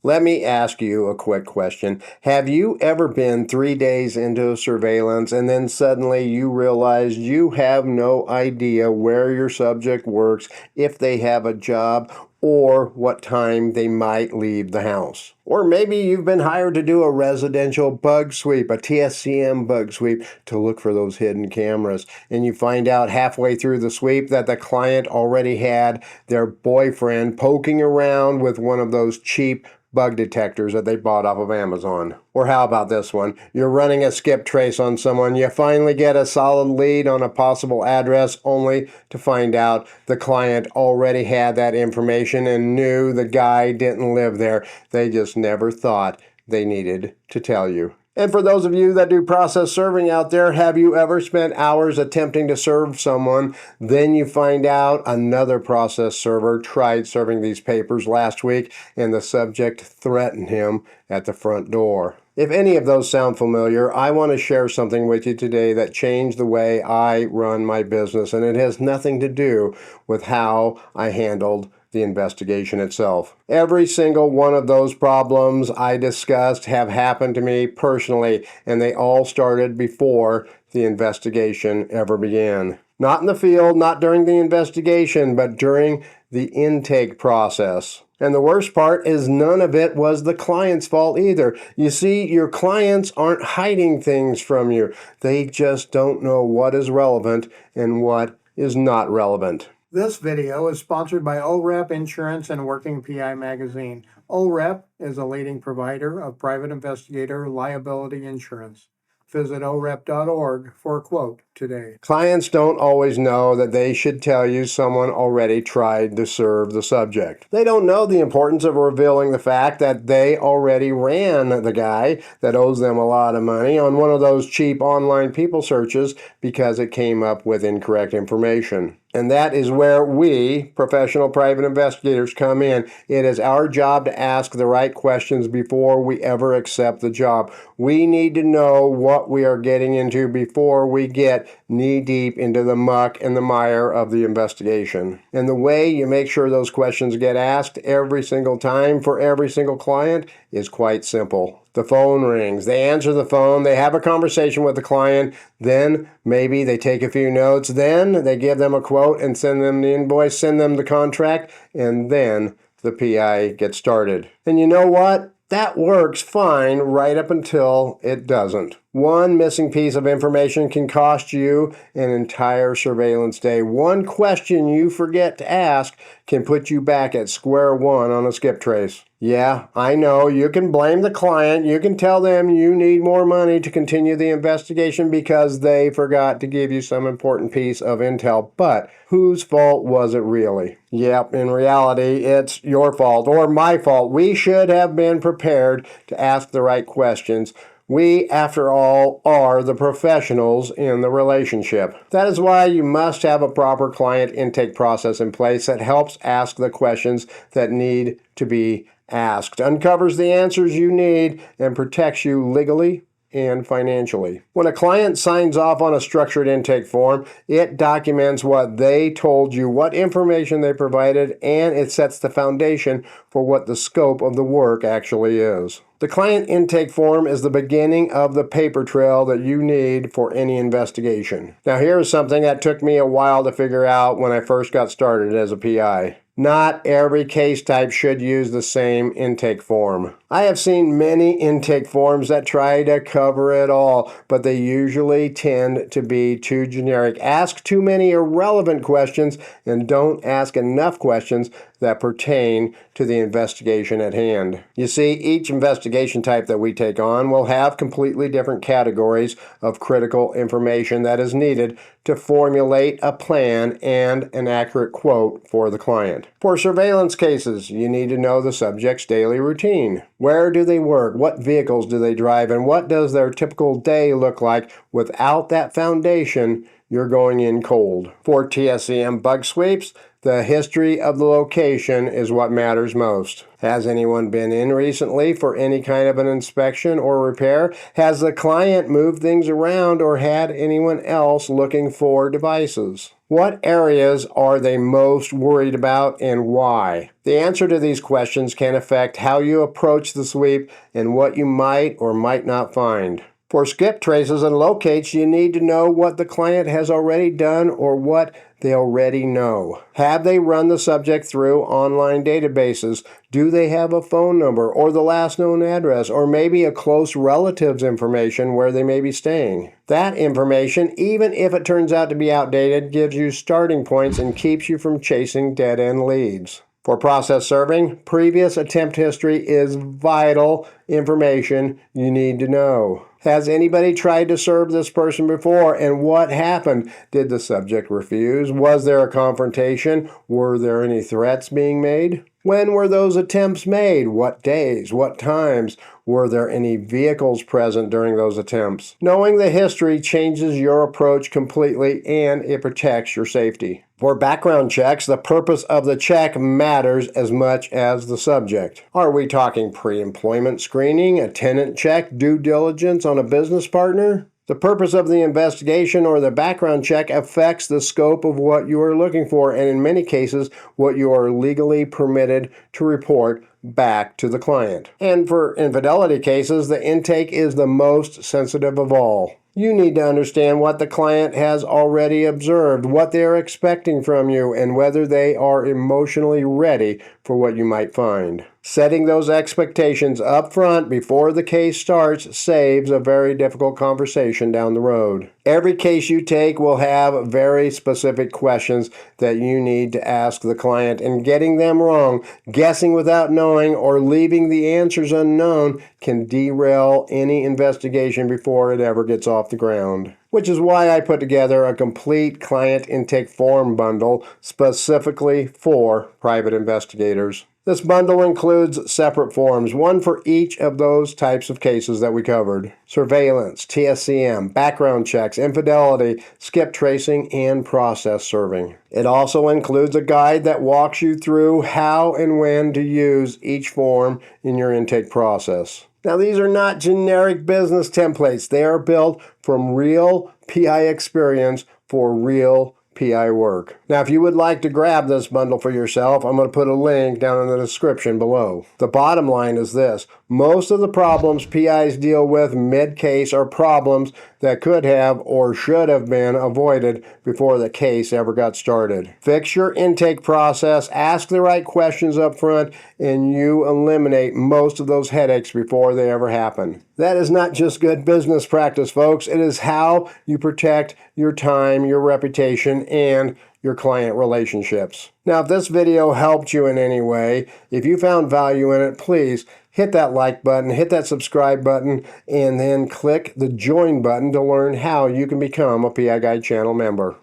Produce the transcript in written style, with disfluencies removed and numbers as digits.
Let me ask you a quick question. Have you ever been 3 days into surveillance and then suddenly you realize you have no idea where your subject works, if they have a job, or what time they might leave the house? Or maybe you've been hired to do a residential bug sweep, a TSCM bug sweep, to look for those hidden cameras. And you find out halfway through the sweep that the client already had their boyfriend poking around with one of those cheap bug detectors that they bought off of Amazon. Or how about this one? You're running a skip trace on someone. You finally get a solid lead on a possible address only to find out the client already had that information and knew the guy didn't live there. They just never thought they needed to tell you. And for those of you that do process serving out there, have you ever spent hours attempting to serve someone, then you find out another process server tried serving these papers last week and the subject threatened him at the front door? If any of those sound familiar, I want to share something with you today that changed the way I run my business, and it has nothing to do with how I handled the investigation itself. Every single one of those problems I discussed have happened to me personally, and they all started before the investigation ever began. Not in the field, not during the investigation, but during the intake process. And the worst part is none of it was the client's fault either. You see, your clients aren't hiding things from you. They just don't know what is relevant and what is not relevant. This video is sponsored by OREP Insurance and Working PI Magazine. OREP is a leading provider of private investigator liability insurance. Visit orep.org for a quote today. Clients don't always know that they should tell you someone already tried to serve the subject. They don't know the importance of revealing the fact that they already ran the guy that owes them a lot of money on one of those cheap online people searches because it came up with incorrect information. And that is where we, professional private investigators, come in. It is our job to ask the right questions before we ever accept the job. We need to know what we are getting into before we get knee-deep into the muck and the mire of the investigation. And the way you make sure those questions get asked every single time for every single client is quite simple. The phone rings, they answer the phone, they have a conversation with the client, then maybe they take a few notes, then they give them a quote and send them the invoice, send them the contract, and then the PI gets started. And you know what? That works fine right up until it doesn't. One missing piece of information can cost you an entire surveillance day. One question you forget to ask can put you back at square one on a skip trace. Yeah, I know, you can blame the client. You can tell them you need more money to continue the investigation because they forgot to give you some important piece of intel. But whose fault was it really? Yep, in reality, it's your fault or my fault. We should have been prepared to ask the right questions. We, after all, are the professionals in the relationship. That is why you must have a proper client intake process in place that helps ask the questions that need to be asked, uncovers the answers you need, and protects you legally and financially. When a client signs off on a structured intake form, it documents what they told you, what information they provided, and it sets the foundation for what the scope of the work actually is. The client intake form is the beginning of the paper trail that you need for any investigation. Now, here is something that took me a while to figure out when I first got started as a PI. Not every case type should use the same intake form. I have seen many intake forms that try to cover it all, but they usually tend to be too generic. Ask too many irrelevant questions and don't ask enough questions that pertain to the investigation at hand. You see, each investigation type that we take on will have completely different categories of critical information that is needed to formulate a plan and an accurate quote for the client. For surveillance cases, you need to know the subject's daily routine. Where do they work? What vehicles do they drive? And what does their typical day look like? Without that foundation, you're going in cold. For TSCM bug sweeps, the history of the location is what matters most. Has anyone been in recently for any kind of an inspection or repair? Has the client moved things around or had anyone else looking for devices? What areas are they most worried about and why? The answer to these questions can affect how you approach the sweep and what you might or might not find. For skip traces and locates, you need to know what the client has already done or what they already know. Have they run the subject through online databases? Do they have a phone number or the last known address or maybe a close relative's information where they may be staying? That information, even if it turns out to be outdated, gives you starting points and keeps you from chasing dead-end leads. For process serving, previous attempt history is vital information you need to know. Has anybody tried to serve this person before, and what happened? Did the subject refuse? Was there a confrontation? Were there any threats being made? When were those attempts made? What days? What times? Were there any vehicles present during those attempts? Knowing the history changes your approach completely, and it protects your safety. For background checks, the purpose of the check matters as much as the subject. Are we talking pre-employment screening, a tenant check, due diligence on a business partner? The purpose of the investigation or the background check affects the scope of what you are looking for, and in many cases, what you are legally permitted to report back to the client. And for infidelity cases, the intake is the most sensitive of all. You need to understand what the client has already observed, what they are expecting from you, and whether they are emotionally ready for what you might find. Setting those expectations up front before the case starts saves a very difficult conversation down the road. Every case you take will have very specific questions that you need to ask the client, and getting them wrong, guessing without knowing, or leaving the answers unknown can derail any investigation before it ever gets off the ground. Which is why I put together a complete client intake form bundle specifically for private investigators. This bundle includes separate forms, one for each of those types of cases that we covered: surveillance, TSCM, background checks, infidelity, skip tracing, and process serving. It also includes a guide that walks you through how and when to use each form in your intake process. Now, these are not generic business templates. They are built from real PI experience for real PI work. Now, if you would like to grab this bundle for yourself, I'm going to put a link down in the description below. The bottom line is this: most of the problems PIs deal with mid-case are problems that could have or should have been avoided before the case ever got started. Fix your intake process, ask the right questions up front, and you eliminate most of those headaches before they ever happen. That is not just good business practice, folks. It is how you protect your time, your reputation, and your client relationships. Now, if this video helped you in any way, if you found value in it, please hit that like button, hit that subscribe button, and then click the join button to learn how you can become a PI Guide channel member.